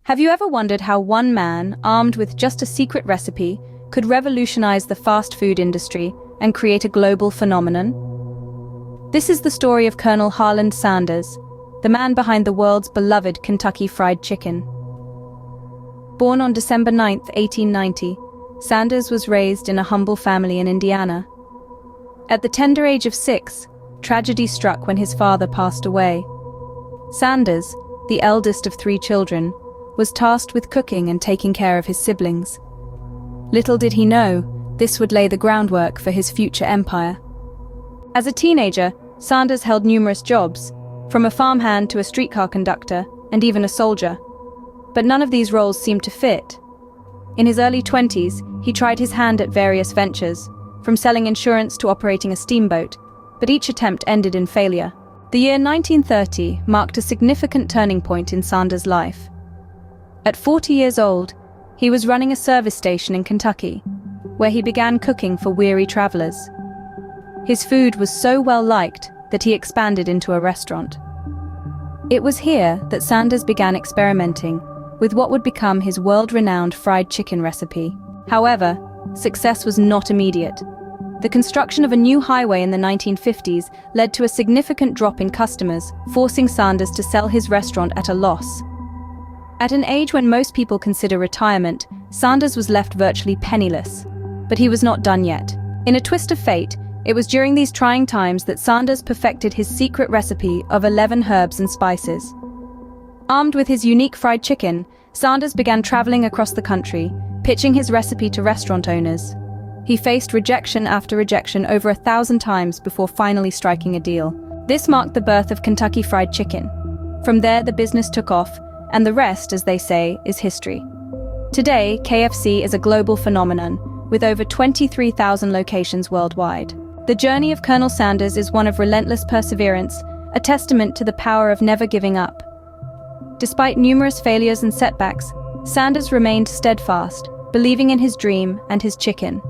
Have you ever wondered how one man, armed with just a secret recipe, could revolutionize the fast food industry and create a global phenomenon? This is the story of Colonel Harland Sanders, the man behind the world's beloved Kentucky Fried Chicken. Born on December 9, 1890, Sanders was raised in a humble family in Indiana. At the tender age of 6, tragedy struck when his father passed away. Sanders, the eldest of 3 children, was tasked with cooking and taking care of his siblings. Little did he know, this would lay the groundwork for his future empire. As a teenager, Sanders held numerous jobs, from a farmhand to a streetcar conductor, and even a soldier. But none of these roles seemed to fit. In his early 20s, he tried his hand at various ventures, from selling insurance to operating a steamboat, but each attempt ended in failure. The year 1930 marked a significant turning point in Sanders' life. At 40 years old, he was running a service station in Kentucky, where he began cooking for weary travelers. His food was so well liked that he expanded into a restaurant. It was here that Sanders began experimenting with what would become his world-renowned fried chicken recipe. However, success was not immediate. The construction of a new highway in the 1950s led to a significant drop in customers, forcing Sanders to sell his restaurant at a loss. At an age when most people consider retirement, Sanders was left virtually penniless. But he was not done yet. In a twist of fate, it was during these trying times that Sanders perfected his secret recipe of 11 herbs and spices. Armed with his unique fried chicken, Sanders began traveling across the country, pitching his recipe to restaurant owners. He faced rejection after rejection over 1,000 times before finally striking a deal. This marked the birth of Kentucky Fried Chicken. From there, the business took off, and the rest, as they say, is history. Today, KFC is a global phenomenon, with over 23,000 locations worldwide. The journey of Colonel Sanders is one of relentless perseverance, a testament to the power of never giving up. Despite numerous failures and setbacks, Sanders remained steadfast, believing in his dream and his chicken.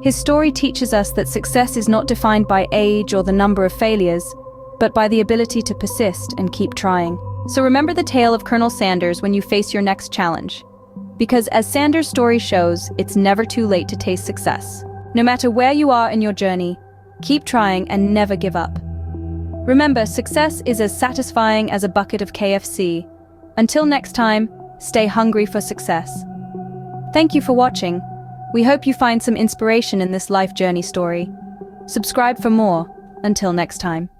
His story teaches us that success is not defined by age or the number of failures, but by the ability to persist and keep trying. So remember the tale of Colonel Sanders when you face your next challenge. Because as Sanders' story shows, it's never too late to taste success. No matter where you are in your journey, keep trying and never give up. Remember, success is as satisfying as a bucket of KFC. Until next time, stay hungry for success. Thank you for watching. We hope you find some inspiration in this life journey story. Subscribe for more. Until next time.